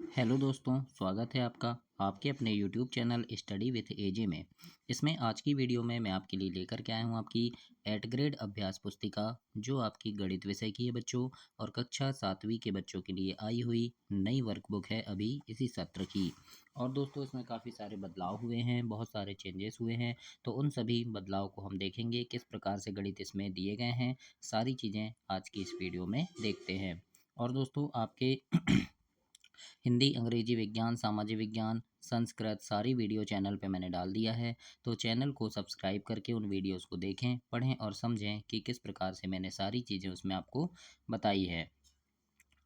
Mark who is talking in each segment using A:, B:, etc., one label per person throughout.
A: Hello दोस्तों, स्वागत है आपका आपके अपने यूट्यूब चैनल स्टडी विथ एजे में। इसमें आज की वीडियो में मैं आपके लिए लेकर के आया हूँ आपकी 8 ग्रेड अभ्यास पुस्तिका, जो आपकी गणित विषय की है बच्चों, और कक्षा 7वीं के बच्चों के लिए आई हुई नई वर्कबुक है अभी इसी सत्र की। और दोस्तों, इसमें काफ़ी सारे बदलाव हुए हैं, बहुत सारे चेंजेस हुए हैं। तो उन सभी बदलाव को हम देखेंगे, किस प्रकार से गणित इसमें दिए गए हैं, सारी चीज़ें आज की इस वीडियो में देखते हैं। और दोस्तों, आपके हिंदी, अंग्रेजी, विज्ञान, सामाजिक विज्ञान, संस्कृत सारी वीडियो चैनल पे मैंने डाल दिया है। तो चैनल को सब्सक्राइब करके उन वीडियोस को देखें, पढ़ें और समझें कि किस प्रकार से मैंने सारी चीज़ें उसमें आपको बताई है।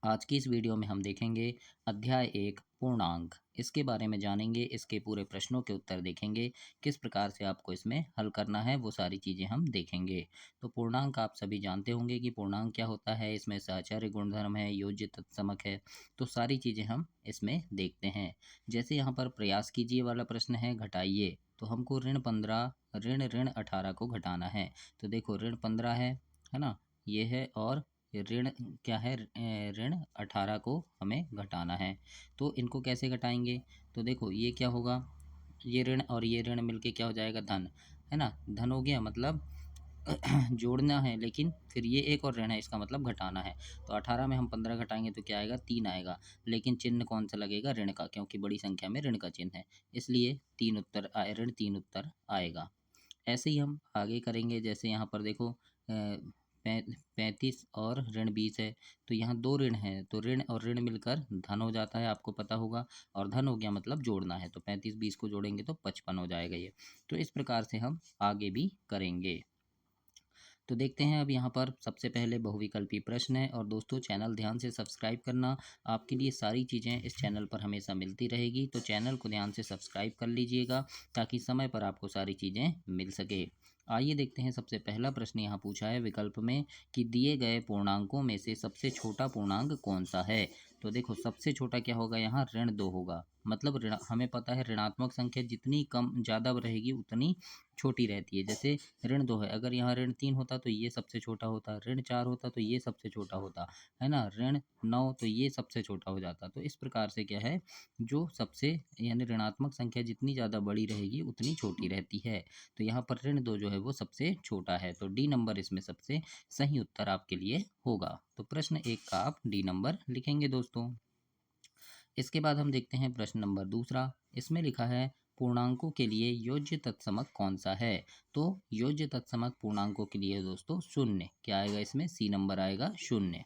A: आज की इस वीडियो में हम देखेंगे अध्याय 1 पूर्णांक। इसके बारे में जानेंगे, इसके पूरे प्रश्नों के उत्तर देखेंगे, किस प्रकार से आपको इसमें हल करना है वो सारी चीज़ें हम देखेंगे। तो पूर्णांक आप सभी जानते होंगे कि पूर्णांक क्या होता है, इसमें सहचार्य गुणधर्म है, योज्य तत्समक है। तो सारी चीज़ें हम इसमें देखते हैं। जैसे यहाँ पर प्रयास कीजिए वाला प्रश्न है, घटाइए। तो हमको ऋण 15 ऋण 18 को घटाना है। तो देखो, ऋण 15 है ना, ये है, और ऋण क्या है, ऋण 18 को हमें घटाना है। तो इनको कैसे घटाएंगे? तो देखो, ये क्या होगा, ये ऋण और ये ऋण मिलके क्या हो जाएगा, धन, है ना। धन हो गया, मतलब जोड़ना है, लेकिन फिर ये एक और ऋण है, इसका मतलब घटाना है। तो 18 में हम 15 घटाएंगे तो क्या आएगा, 3 आएगा। लेकिन चिन्ह कौन सा लगेगा, ऋण का, क्योंकि बड़ी संख्या में ऋण का चिन्ह है, इसलिए 3 उत्तर आए, ऋण 3 उत्तर आएगा। ऐसे ही हम आगे करेंगे। जैसे यहाँ पर देखो, 35 और ऋण 20 है। तो यहाँ दो ऋण है, तो ऋण और ऋण मिलकर धन हो जाता है, आपको पता होगा। और धन हो गया मतलब जोड़ना है, तो 35 20 को जोड़ेंगे तो 55 हो जाएगा ये। तो इस प्रकार से हम आगे भी करेंगे। तो देखते हैं अब यहाँ पर सबसे पहले बहुविकल्पी प्रश्न है। और दोस्तों, चैनल ध्यान से सब्सक्राइब करना, आपके लिए सारी चीज़ें इस चैनल पर हमेशा मिलती रहेगी। तो चैनल को ध्यान से सब्सक्राइब कर लीजिएगा, ताकि समय पर आपको सारी चीज़ें मिल सके। आइए देखते हैं, सबसे पहला प्रश्न यहाँ पूछा है विकल्प में कि दिए गए पूर्णांकों में से सबसे छोटा पूर्णांक कौन सा है। तो देखो, सबसे छोटा क्या होगा, यहाँ ऋण 2 होगा। मतलब ऋण, हमें पता है ऋणात्मक संख्या जितनी कम ज़्यादा रहेगी उतनी छोटी रहती है। जैसे ऋण 2 है, अगर यहाँ ऋण 3 होता तो ये सबसे छोटा होता, ऋण 4 होता तो ये सबसे छोटा होता, है ना, ऋण 9 तो ये सबसे छोटा हो जाता। तो इस प्रकार से क्या है, जो सबसे, यानी ऋणात्मक संख्या जितनी ज़्यादा बड़ी रहेगी उतनी छोटी रहती है। तो यहाँ पर ऋण 2 जो है वो सबसे छोटा है, तो डी नंबर इसमें सबसे सही उत्तर आपके लिए होगा। तो प्रश्न 1 का आप डी नंबर लिखेंगे दोस्तों। इसके बाद हम देखते हैं प्रश्न नंबर दूसरा। इसमें लिखा है पूर्णांकों के लिए योज्य तत्समक कौन सा है। तो योज्य तत्समक पूर्णांकों के लिए दोस्तों शून्य, क्या आएगा इसमें, सी नंबर आएगा, शून्य।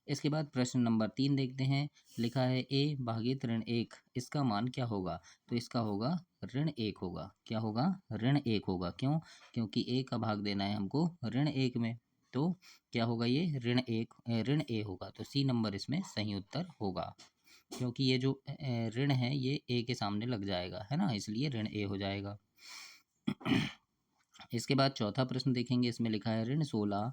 A: इसके बाद प्रश्न नंबर 3 देखते हैं। लिखा है ए भागित ऋण 1, इसका मान क्या होगा। तो इसका होगा ऋण 1 होगा। क्या होगा, ऋण 1 होगा। क्यों? क्योंकि ए का भाग देना है हमको ऋण 1 में। तो क्या होगा, ये ऋण ए होगा। तो सी नंबर इसमें सही उत्तर होगा, क्योंकि ये जो ऋण है ये ए के सामने लग जाएगा, है ना, इसलिए ऋण 1 हो जाएगा। इसके बाद चौथा प्रश्न देखेंगे। इसमें लिखा है ऋण 16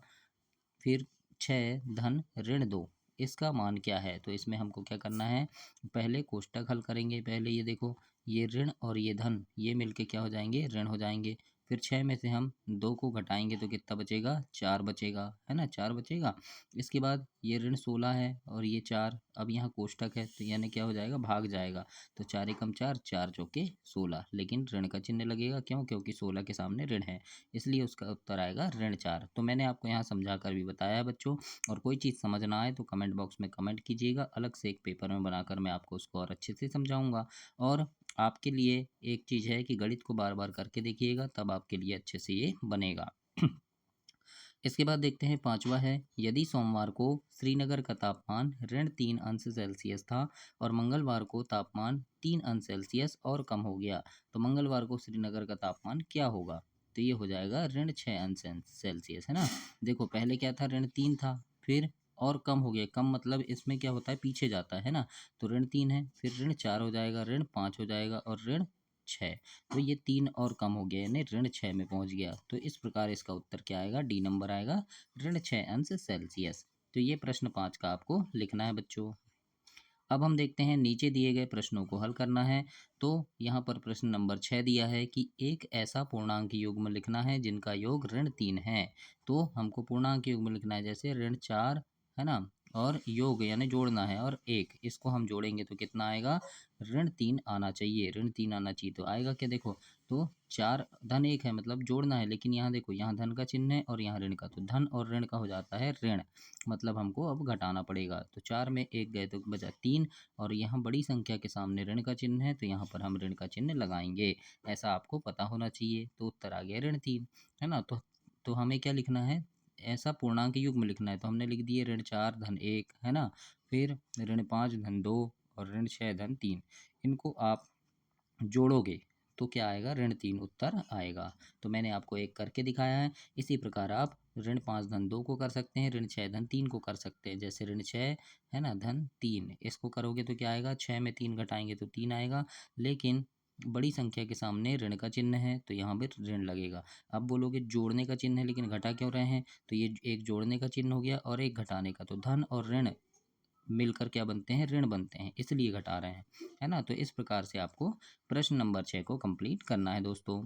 A: फिर 6 धन ऋण 2, इसका मान क्या है। तो इसमें हमको क्या करना है, पहले कोष्टक हल करेंगे। पहले ये देखो, ये ऋण और ये धन, ये मिलके क्या हो जाएंगे, ऋण हो जाएंगे। फिर 6 में से हम 2 को घटाएंगे तो कितना बचेगा, 4 बचेगा, है ना, 4 बचेगा। इसके बाद ये ऋण 16 है और ये 4, अब यहाँ कोष्टक है तो यानी क्या हो जाएगा, भाग जाएगा। तो 4 एकम 4, 4 चौके 16, लेकिन ऋण का चिन्ह लगेगा। क्यों? क्योंकि 16 के सामने ऋण है, इसलिए उसका उत्तर आएगा ऋण 4। तो मैंने आपको यहाँ समझा कर भी बताया है बच्चों। और कोई चीज़ समझ ना आए तो कमेंट बॉक्स में कमेंट कीजिएगा, अलग से एक पेपर में बनाकर मैं आपको उसको और अच्छे से समझाऊंगा। और आपके लिए एक चीज़ है कि गणित को बार बार करके देखिएगा, तब आपके लिए अच्छे से ये बनेगा। इसके बाद देखते हैं पांचवा है, यदि सोमवार को श्रीनगर का तापमान ऋण 3 अंश सेल्सियस था और मंगलवार को तापमान 3 अंश सेल्सियस और कम हो गया, तो मंगलवार को श्रीनगर का तापमान क्या होगा। तो ये हो जाएगा ऋण 6 अंश सेल्सियस, है ना। देखो, पहले क्या था, ऋण 3 था, फिर और कम हो गया। कम मतलब इसमें क्या होता है, पीछे जाता है ना। तो ऋण 3 है, फिर ऋण 4 हो जाएगा, ऋण 5 हो जाएगा, और ऋण 6। तो ये 3 और कम हो गया, यानी ऋण 6 में पहुंच गया। तो इस प्रकार इसका उत्तर क्या आएगा, डी नंबर आएगा, ऋण 6 अंश सेल्सियस। तो ये प्रश्न 5 का आपको लिखना है बच्चों। अब हम देखते हैं नीचे दिए गए प्रश्नों को हल करना है। तो यहाँ पर प्रश्न नंबर 6 दिया है कि एक ऐसा पूर्णांक युग्म लिखना है जिनका योग ऋण 3 है। तो हमको पूर्णांक युग्म लिखना है, जैसे ऋण 4, है ना, और योग यानी जोड़ना है और 1 इसको हम जोड़ेंगे तो कितना आएगा, ऋण 3 आना चाहिए, ऋण 3 आना चाहिए। तो आएगा क्या देखो, तो 4 धन 1 है मतलब जोड़ना है, लेकिन यहाँ देखो यहाँ धन का चिन्ह है और यहाँ ऋण का, तो धन और ऋण का हो जाता है ऋण, मतलब हमको अब घटाना पड़ेगा। तो 4 में 1 गए तो बचा 3 और यहाँ बड़ी संख्या के सामने ऋण का चिन्ह है तो यहाँ पर हम ऋण का चिन्ह लगाएंगे। ऐसा आपको पता होना चाहिए। तो उत्तर आ गया ऋण 3, है ना। तो हमें क्या लिखना है, ऐसा पूर्णांक युग्म लिखना है। तो हमने लिख दिए ऋण 4 धन 1, है ना, फिर ऋण 5 धन 2 और ऋण 6 धन 3। इनको आप जोड़ोगे तो क्या आएगा, ऋण 3 उत्तर आएगा। तो मैंने आपको एक करके दिखाया है। इसी प्रकार आप ऋण 5 धन 2 को कर सकते हैं, ऋण 6 धन 3 को कर सकते हैं। जैसे ऋण 6 है ना धन 3, इसको करोगे तो क्या आएगा, 6 में 3 घटाएंगे तो 3 आएगा, लेकिन बड़ी संख्या के सामने ऋण का चिन्ह है तो यहाँ पर ऋण लगेगा। अब बोलोगे जोड़ने का चिन्ह है लेकिन घटा क्यों रहे हैं, तो ये एक जोड़ने का चिन्ह हो गया और एक घटाने का, तो धन और ऋण मिलकर क्या बनते हैं, ऋण बनते हैं, इसलिए घटा रहे हैं, है ना। तो इस प्रकार से आपको प्रश्न नंबर 6 को कंप्लीट करना है दोस्तों।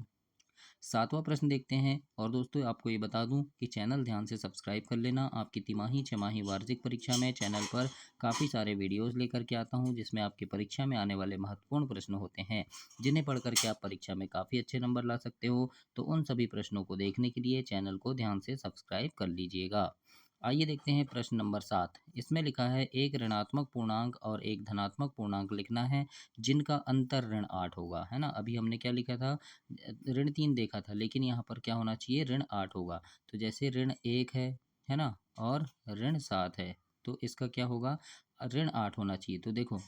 A: सातवां प्रश्न देखते हैं। और दोस्तों आपको ये बता दूं कि चैनल ध्यान से सब्सक्राइब कर लेना। आपकी तिमाही, छमाही, वार्षिक परीक्षा में चैनल पर काफ़ी सारे वीडियोस लेकर के आता हूं, जिसमें आपकी परीक्षा में आने वाले महत्वपूर्ण प्रश्न होते हैं, जिन्हें पढ़ करके आप परीक्षा में काफ़ी अच्छे नंबर ला सकते हो। तो उन सभी प्रश्नों को देखने के लिए चैनल को ध्यान से सब्सक्राइब कर लीजिएगा। आइए देखते हैं प्रश्न नंबर 7। इसमें लिखा है एक ऋणात्मक पूर्णांक और एक धनात्मक पूर्णांक लिखना है जिनका अंतर ऋण 8 होगा, है ना। अभी हमने क्या लिखा था, ऋण 3 देखा था, लेकिन यहाँ पर क्या होना चाहिए, ऋण 8 होगा। तो जैसे ऋण 1 है ना, और ऋण 7 है, तो इसका क्या होगा, ऋण 8 होना चाहिए। तो देखो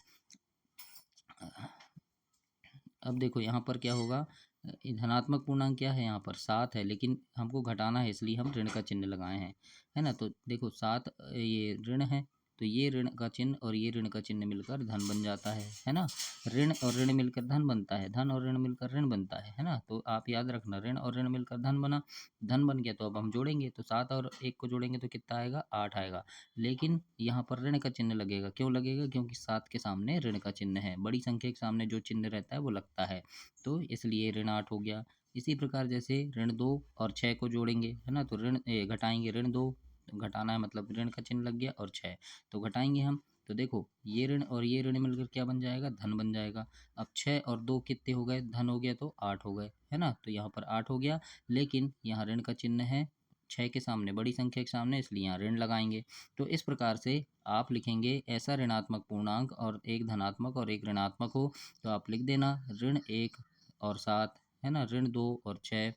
A: अब देखो यहाँ पर क्या होगा, धनात्मक पूर्णांक क्या है, यहाँ पर 7 है, लेकिन हमको घटाना है इसलिए हम ऋण का चिन्ह लगाए हैं, है ना। तो देखो 7 ये ऋण है, तो ये ऋण का चिन्ह और ये ऋण का चिन्ह मिलकर धन बन जाता है ना। ऋण और ऋण मिलकर धन बनता है, धन और ऋण मिलकर ऋण बनता है ना। तो आप याद रखना, ऋण और ऋण मिलकर धन बना, धन बन गया तो अब हम जोड़ेंगे, तो 7 और 1 को जोड़ेंगे तो कितना आएगा, 8 आएगा। लेकिन यहाँ पर ऋण का चिन्ह लगेगा, क्यों लगेगा, क्योंकि 7 के सामने ऋण का चिन्ह है, बड़ी संख्या के सामने जो चिन्ह रहता है वो लगता है, तो इसलिए ऋण 8 हो गया। इसी प्रकार जैसे ऋण 2 और 6 को जोड़ेंगे, है ना, तो घटाएंगे, ऋण 2 घटाना है मतलब ऋण का चिन्ह लग गया, और 6 तो घटाएंगे हम। तो देखो ये ऋण और ये ऋण मिलकर क्या बन जाएगा, धन बन जाएगा। अब 6 और 2 कितने हो गए, धन हो गया, तो 8 हो गए, है ना। तो यहाँ पर 8 हो गया, लेकिन यहाँ ऋण का चिन्ह है 6 के सामने, बड़ी संख्या के सामने, इसलिए यहाँ ऋण लगाएंगे। तो इस प्रकार से आप लिखेंगे ऐसा ऋणात्मक पूर्णांक और एक धनात्मक और एक ऋणात्मक हो, तो आप लिख देना ऋण 1 और 7, है ना, ऋण 2 और 6,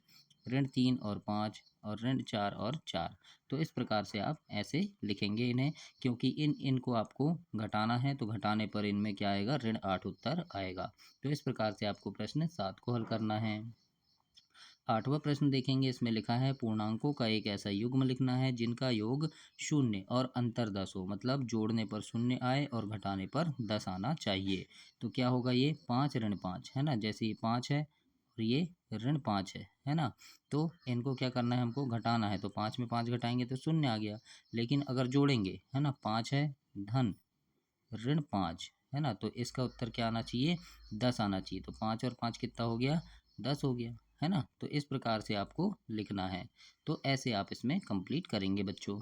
A: ऋण 3 और 5 और ऋण 4 और 4। तो इस प्रकार से आप ऐसे लिखेंगे इन्हें, क्योंकि इनको आपको घटाना है, तो घटाने पर इनमें क्या आएगा, ऋण 8 उत्तर आएगा। तो इस प्रकार से आपको प्रश्न 7 को हल करना है। आठवां प्रश्न देखेंगे। इसमें लिखा है पूर्णांकों का एक ऐसा युग्म लिखना है जिनका योग 0 और अंतर 10 हो, मतलब जोड़ने पर 0 आए और घटाने पर 10 आना चाहिए। तो क्या होगा, ये 5 ऋण 5, है ना, जैसे ये 5 है और ये ऋण 5 है ना। तो इनको क्या करना है, हमको घटाना है, तो 5 में 5 घटाएंगे तो 0 आ गया। लेकिन अगर जोड़ेंगे, है ना, 5 है धन ऋण 5, है ना, तो इसका उत्तर क्या आना चाहिए, 10 आना चाहिए। तो 5 और 5 कितना हो गया, 10 हो गया, है ना। तो इस प्रकार से आपको लिखना है। तो ऐसे आप इसमें कंप्लीट करेंगे बच्चों।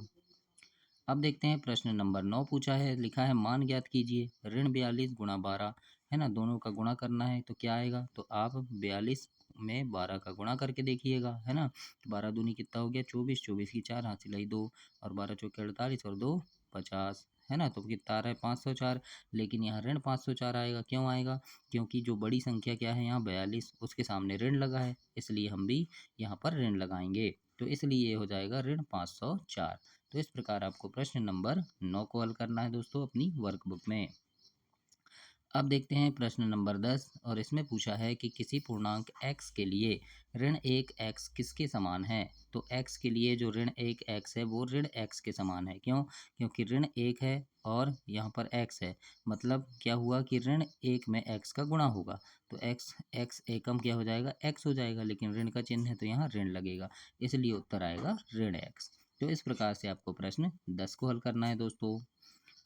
A: अब देखते हैं प्रश्न नंबर 9 पूछा है, लिखा है मान ज्ञात कीजिए ऋण 42 गुणा 12, है ना, दोनों का गुणा करना है। तो क्या आएगा, तो आप 42 में 12 का गुणा करके देखिएगा, है ना। तो 12 दूनी कितना हो गया, 24, 24 की 4 हासिल आई 2, और 12 चौके 48 और 2 50, है ना। तो कितना आ रहा है, 504। लेकिन यहाँ ऋण 504 आएगा, क्यों आएगा, क्योंकि जो बड़ी संख्या क्या है यहाँ 42, उसके सामने ऋण लगा है, इसलिए हम भी यहाँ पर ऋण लगाएंगे। तो इसलिए ये हो जाएगा ऋण 504। तो इस प्रकार आपको प्रश्न नंबर 9 को हल करना है दोस्तों अपनी वर्कबुक में। अब देखते हैं प्रश्न नंबर 10। और इसमें पूछा है कि किसी पूर्णांक x के लिए ऋण 1 x किसके समान है। तो x के लिए जो ऋण 1 x है वो ऋण x के समान है, क्यों, क्योंकि ऋण 1 है और यहाँ पर x है, मतलब क्या हुआ कि ऋण 1 में x का गुणा होगा, तो x एकम क्या हो जाएगा, x हो जाएगा, लेकिन ऋण का चिन्ह है तो यहाँ ऋण लगेगा, इसलिए उत्तर आएगा ऋण x। तो इस प्रकार से आपको प्रश्न 10 को हल करना है दोस्तों।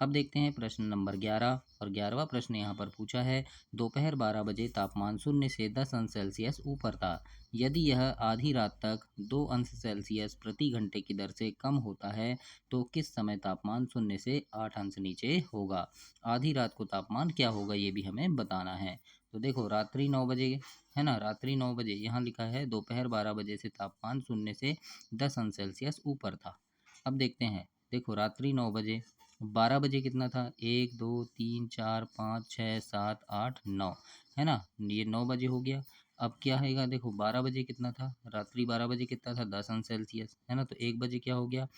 A: अब देखते हैं प्रश्न नंबर 11 और 11वां प्रश्न यहाँ पर पूछा है, दोपहर 12 बजे तापमान 0 से 10 अंश सेल्सियस ऊपर था। यदि यह आधी रात तक 2 अंश सेल्सियस प्रति घंटे की दर से कम होता है तो किस समय तापमान 0 से 8 अंश नीचे होगा। आधी रात को तापमान क्या होगा ये भी हमें बताना है। तो देखो रात्रि 9 बजे है ना, रात्रि 9 बजे यहाँ लिखा है दोपहर 12 बजे से तापमान 0 से 10 अंश सेल्सियस ऊपर था। अब देखते हैं, देखो रात्रि 9 बजे, 12 बजे कितना था, 1 2 3 4 5 6 7 8 9, है ना, ये 9 बजे हो गया। अब क्या है, देखो 12 बजे कितना था, रात्रि 12 बजे कितना था, 10 अंश सेल्सियस, है ना, तो 1 बजे क्या हो गया,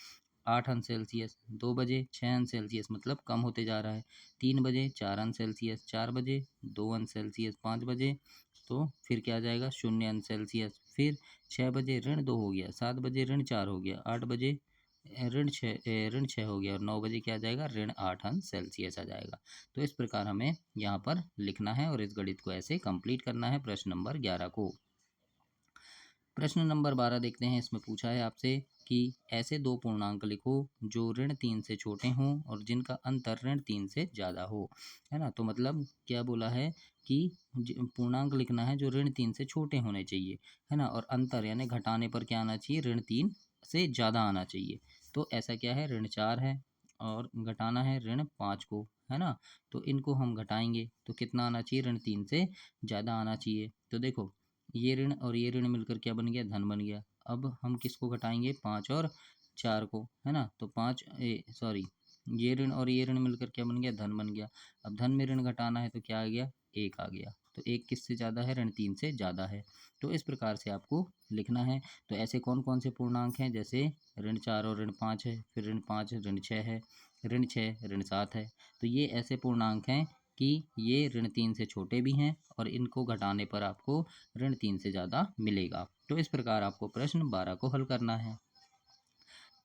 A: 8 अंश सेल्सियस, 2 बजे 6 अंश सेल्सियस मतलब कम होते जा रहा है, 3 बजे 4 अंश सेल्सियस, 4 बजे 2 अंश सेल्सियस, 5 बजे तो फिर क्या आ जाएगा 0 अंश सेल्सियस, फिर 6 बजे ऋण 2 हो गया, 7 बजे ऋण 4 हो गया, 8 बजे ऋण छः हो गया और 9 बजे क्या आ जाएगा, ऋण 8 अंश सेल्सियस आ जाएगा। तो इस प्रकार हमें यहाँ पर लिखना है और इस गणित को ऐसे कंप्लीट करना है प्रश्न नंबर 11 को। प्रश्न नंबर 12 देखते हैं, इसमें पूछा है आपसे कि ऐसे दो पूर्णांक लिखो जो ऋण 3 से छोटे हों और जिनका अंतर ऋण 3 से ज़्यादा हो, है ना। तो मतलब क्या बोला है कि पूर्णांक लिखना है जो ऋण 3 से छोटे होने चाहिए, है ना, और अंतर यानी घटाने पर क्या आना चाहिए, ऋण 3 से ज़्यादा आना चाहिए। तो ऐसा क्या है, ऋण 4 है और घटाना है ऋण 5 को, है ना। तो इनको हम घटाएंगे तो कितना आना चाहिए, ऋण 3 से ज़्यादा आना चाहिए। तो देखो ये ऋण और ये ऋण मिलकर क्या बन गया, धन बन गया। अब हम किसको घटाएंगे, 5 और 4 को, है ना। तो सॉरी, ये ऋण और ये ऋण मिलकर क्या बन गया, धन बन गया। अब धन में ऋण घटाना है तो क्या आ गया, 1 आ गया। तो 1 किससे ज़्यादा है, ऋण 3 से ज़्यादा है। तो इस प्रकार से आपको लिखना है। तो ऐसे कौन कौन से पूर्णांक हैं, जैसे ऋण 4 और ऋण 5 है, फिर ऋण 5 ऋण 6 है, ऋण 6 ऋण 7 है। तो ये ऐसे पूर्णांक हैं कि ये ऋण 3 से छोटे भी हैं और इनको घटाने पर आपको ऋण 3 से ज़्यादा मिलेगा। तो इस प्रकार आपको प्रश्न 12 को हल करना है।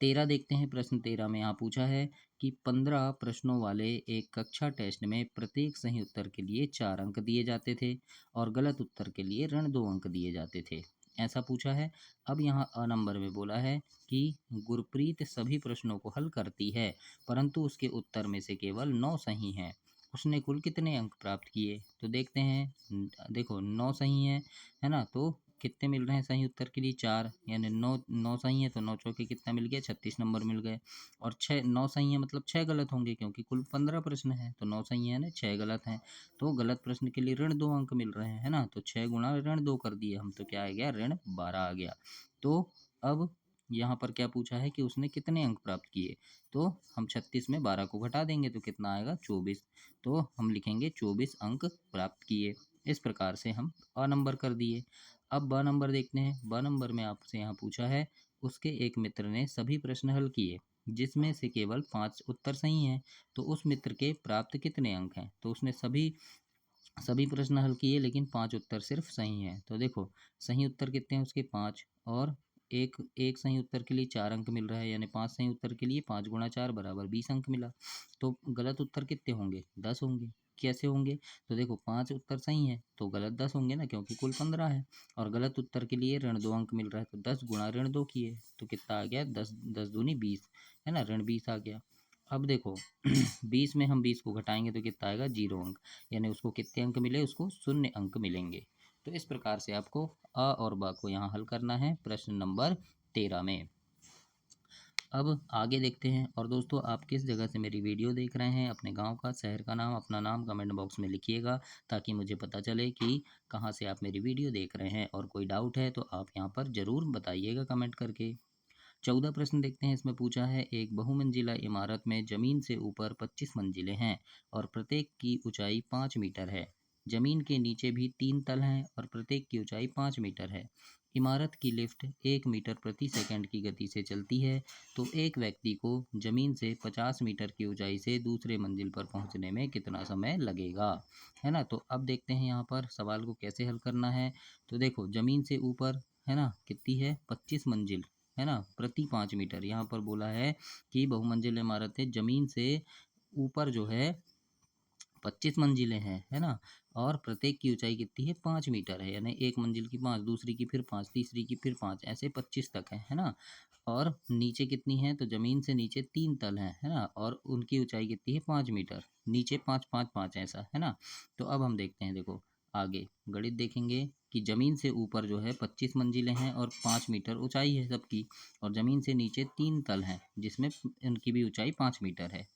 A: 13 देखते हैं, प्रश्न 13 में यहाँ पूछा है कि 15 प्रश्नों वाले एक कक्षा टेस्ट में प्रत्येक सही उत्तर के लिए 4 अंक दिए जाते थे और गलत उत्तर के लिए ऋण 2 अंक दिए जाते थे, ऐसा पूछा है। अब यहाँ अ नंबर में बोला है कि गुरप्रीत सभी प्रश्नों को हल करती है परंतु उसके उत्तर में से केवल 9 सही हैं। उसने कुल कितने अंक प्राप्त किए। तो देखते हैं, देखो 9 सही है ना, तो कितने मिल रहे हैं सही उत्तर के लिए, 4, यानी 9 9 सही है तो 9 चौके कितना मिल गया, 36 नंबर मिल गए। और 9 सही है मतलब 6 गलत होंगे क्योंकि कुल 15 प्रश्न है तो 9 सही है ना, 6 गलत हैं। तो गलत प्रश्न के लिए ऋण 2 अंक मिल रहे हैं, है ना। तो 6 गुणा ऋण 2 कर दिए हम तो क्या आ गया, ऋण 12 आ गया। तो अब यहाँ पर क्या पूछा है कि उसने कितने अंक प्राप्त किए। तो हम 36 में 12 को घटा देंगे तो कितना आएगा, 24। तो हम लिखेंगे 24 अंक प्राप्त किए। इस प्रकार से हम अ नंबर कर दिए। अब ब नंबर देखते हैं। ब नंबर में आपसे यहाँ पूछा है, उसके एक मित्र ने सभी प्रश्न हल किए जिसमें से केवल 5 उत्तर सही हैं, तो उस मित्र के प्राप्त कितने अंक हैं। तो उसने सभी सभी प्रश्न हल किए लेकिन 5 उत्तर सिर्फ सही हैं। तो देखो सही उत्तर कितने हैं उसके, 5, और एक एक सही उत्तर के लिए 4 अंक मिल रहा है, यानी 5 सही उत्तर के लिए 5 गुणा 4 बराबर 20 अंक मिला। तो गलत उत्तर कितने होंगे, 10 होंगे। कैसे होंगे, तो देखो 5 उत्तर सही है तो गलत 10 होंगे ना, क्योंकि कुल 15 है। और गलत उत्तर के लिए ऋण 2 अंक मिल रहा है तो 10 गुणा ऋण 2 किए तो कितना आ गया, 10 10 दूनी 20, है ना, ऋण 20 आ गया। अब देखो 20 में हम 20 को घटाएंगे तो कितना आएगा, 0 अंक, यानी उसको कितने अंक मिले, उसको 0 अंक मिलेंगे। तो इस प्रकार से आपको अ और ब को यहाँ हल करना है प्रश्न नंबर 13 में। अब आगे देखते हैं। और दोस्तों आप किस जगह से मेरी वीडियो देख रहे हैं, अपने गांव का, शहर का नाम, अपना नाम कमेंट बॉक्स में लिखिएगा ताकि मुझे पता चले कि कहां से आप मेरी वीडियो देख रहे हैं। और कोई डाउट है तो आप यहां पर ज़रूर बताइएगा कमेंट करके। 14 प्रश्न देखते हैं, इसमें पूछा है, एक बहुमंजिला इमारत में जमीन से ऊपर 25 मंजिलें हैं और प्रत्येक की ऊंचाई 5 मीटर है। जमीन के नीचे भी 3 तल हैं और प्रत्येक की ऊंचाई 5 मीटर है। इमारत की लिफ्ट 1 मीटर प्रति सेकंड की गति से चलती है, तो एक व्यक्ति को जमीन से 50 मीटर की ऊंचाई से दूसरे मंजिल पर पहुंचने में कितना समय लगेगा, है ना। तो अब देखते हैं यहाँ पर सवाल को कैसे हल करना है। तो देखो जमीन से ऊपर, है ना, कितनी है, 25 मंजिल, है ना, प्रति 5 मीटर। यहाँ पर बोला है कि बहुमंजिल इमारत है, जमीन से ऊपर जो है 25 मंजिलें हैं, है ना, और प्रत्येक की ऊंचाई कितनी है, 5 मीटर है, यानी एक मंजिल की 5, दूसरी की फिर 5, तीसरी की फिर 5, ऐसे 25 तक है ना। और नीचे कितनी है, तो ज़मीन से नीचे 3 तल हैं, है ना? और उनकी ऊँचाई कितनी है 5 मीटर, नीचे 5, 5, 5 ऐसा, है ना? तो अब हम देखते हैं देखो आगे गणित देखेंगे कि ज़मीन से ऊपर जो है 25 मंजिलें हैं और 5 मीटर ऊँचाई है सबकी, और ज़मीन से नीचे 3 तल हैं जिसमें उनकी भी ऊँचाई 5 मीटर है।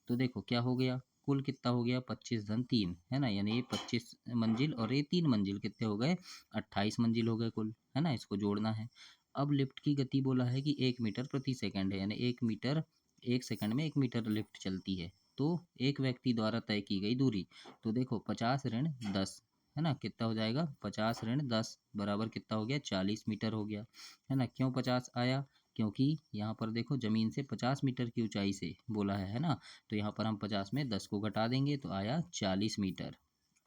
A: तो देखो क्या हो गया, कुल कितना हो गया 25 धन 3, है ना? यानी ये 25 मंजिल और ये 3 मंजिल कितने हो गए, 28 मंजिल हो गए कुल, है ना? इसको जोड़ना है। अब लिफ्ट की गति बोला है कि 1 मीटर प्रति सेकंड है, यानी 1 मीटर 1 सेकंड में 1 मीटर लिफ्ट चलती है। तो एक व्यक्ति द्वारा तय की गई दूरी, तो देखो 50 ऋण 10, है ना? कितना हो जाएगा 50 ऋण 10 बराबर कितना हो गया 40 मीटर हो गया, है ना? क्यों 50 आया, क्योंकि यहाँ पर देखो ज़मीन से 50 मीटर की ऊंचाई से बोला है ना? तो यहाँ पर हम 50 में 10 को घटा देंगे तो आया 40 मीटर।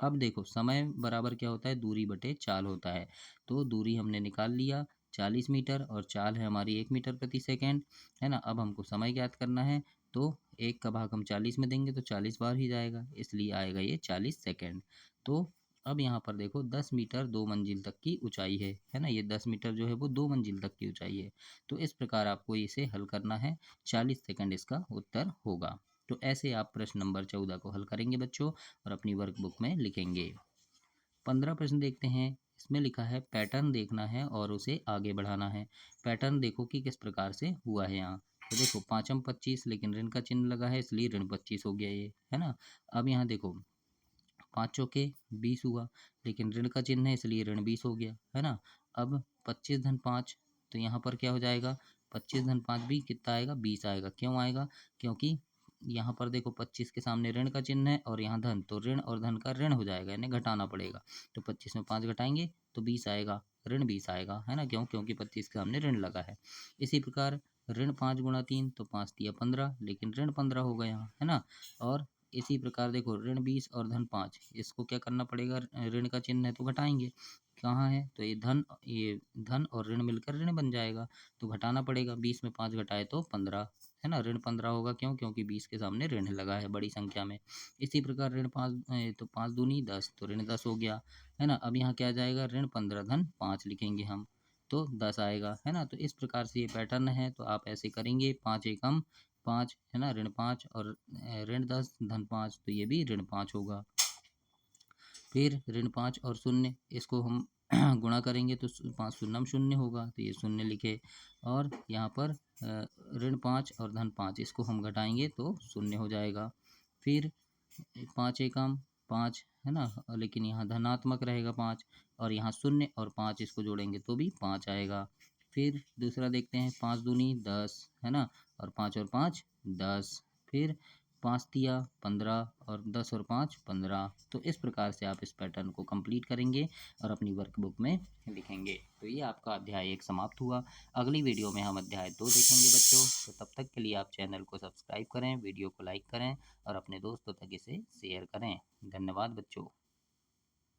A: अब देखो समय बराबर क्या होता है, दूरी बटे चाल होता है। तो दूरी हमने निकाल लिया 40 मीटर और चाल है हमारी 1 मीटर प्रति सेकंड, है ना? अब हमको समय ज्ञात करना है, तो 1 का भाग हम 40 में देंगे तो 40 बार ही जाएगा, इसलिए आएगा ये 40 सेकंड। तो अब यहाँ पर देखो 10 मीटर 2 मंजिल तक की ऊंचाई है ना? ये 10 मीटर जो है वो 2 मंजिल तक की ऊंचाई है। तो इस प्रकार आपको इसे हल करना है, 40 सेकंड इसका उत्तर होगा। तो ऐसे आप प्रश्न नंबर 14 को हल करेंगे बच्चों और अपनी वर्कबुक में लिखेंगे। 15 प्रश्न देखते हैं। इसमें लिखा है पैटर्न देखना है और उसे आगे बढ़ाना है। पैटर्न देखो कि किस प्रकार से हुआ है यहाँ। तो देखो पाँचम 25, लेकिन ऋण का चिन्ह लगा है इसलिए ऋण 25 हो गया ये, है ना? अब यहाँ देखो 5 चौके 20 हुआ, लेकिन ऋण का चिन्ह है इसलिए ऋण 20 हो गया, है ना? अब 25 धन 5, तो यहाँ पर क्या हो जाएगा, 25 धन 5 भी कितना आएगा 20 आएगा। क्यों आएगा, क्योंकि यहाँ पर देखो 25 के सामने ऋण का चिन्ह है और यहाँ धन, तो ऋण और धन का ऋण हो जाएगा, यानी घटाना पड़ेगा। तो 25 में 5 घटाएंगे तो 20 आएगा, ऋण 20 आएगा, है ना? क्यों, क्योंकि 25 के सामने ऋण लगा है। इसी प्रकार ऋण 5 गुणा 3, तो 5 तिया 15, लेकिन ऋण 15 होगा यहाँ, है ना? और इसी प्रकार देखो ऋण 20 और धन 5, इसको क्या करना पड़ेगा, ऋण का चिन्ह है तो घटाएंगे। कहाँ है, तो ये धन और ऋण मिलकर ऋण बन जाएगा, तो घटाना पड़ेगा। 20 में 5 घटाए तो 15, है ना? ऋण 15 होगा, क्यों, क्योंकि 20 के सामने ऋण लगा है बड़ी संख्या में। इसी प्रकार ऋण 5, तो 5 दूनी 10, तो ऋण 10 हो गया, है ना? अब यहाँ क्या आ जाएगा, ऋण 15 धन 5 लिखेंगे हम, तो 10 आएगा, है ना? तो इस प्रकार से ये पैटर्न है, तो आप ऐसे करेंगे 5 एकम 5, है ना? ऋण 5 और ऋण 10 धन 5, तो ये भी ऋण 5 होगा। फिर ऋण 5 और शून्य, इसको हम गुणा करेंगे तो 5 शून्यम शून्य होगा, तो ये शून्य लिखे। और यहाँ पर ऋण 5 और धन 5, इसको हम घटाएंगे तो शून्य हो जाएगा। फिर 5 एकम 5, है ना? लेकिन यहाँ धनात्मक रहेगा 5, और यहाँ शून्य और 5 इसको जोड़ेंगे तो भी 5 आएगा। फिर दूसरा देखते हैं 5 दूनी 10, है ना? और 5 और 5 10, फिर 5 तिया 15 और 10 और 5 15। तो इस प्रकार से आप इस पैटर्न को कंप्लीट करेंगे और अपनी वर्कबुक में लिखेंगे। तो ये आपका अध्याय 1 समाप्त हुआ। अगली वीडियो में हम अध्याय 2 देखेंगे बच्चों। तो तब तक के लिए आप चैनल को सब्सक्राइब करें, वीडियो को लाइक करें और अपने दोस्तों तक इसे शेयर करें। धन्यवाद बच्चों।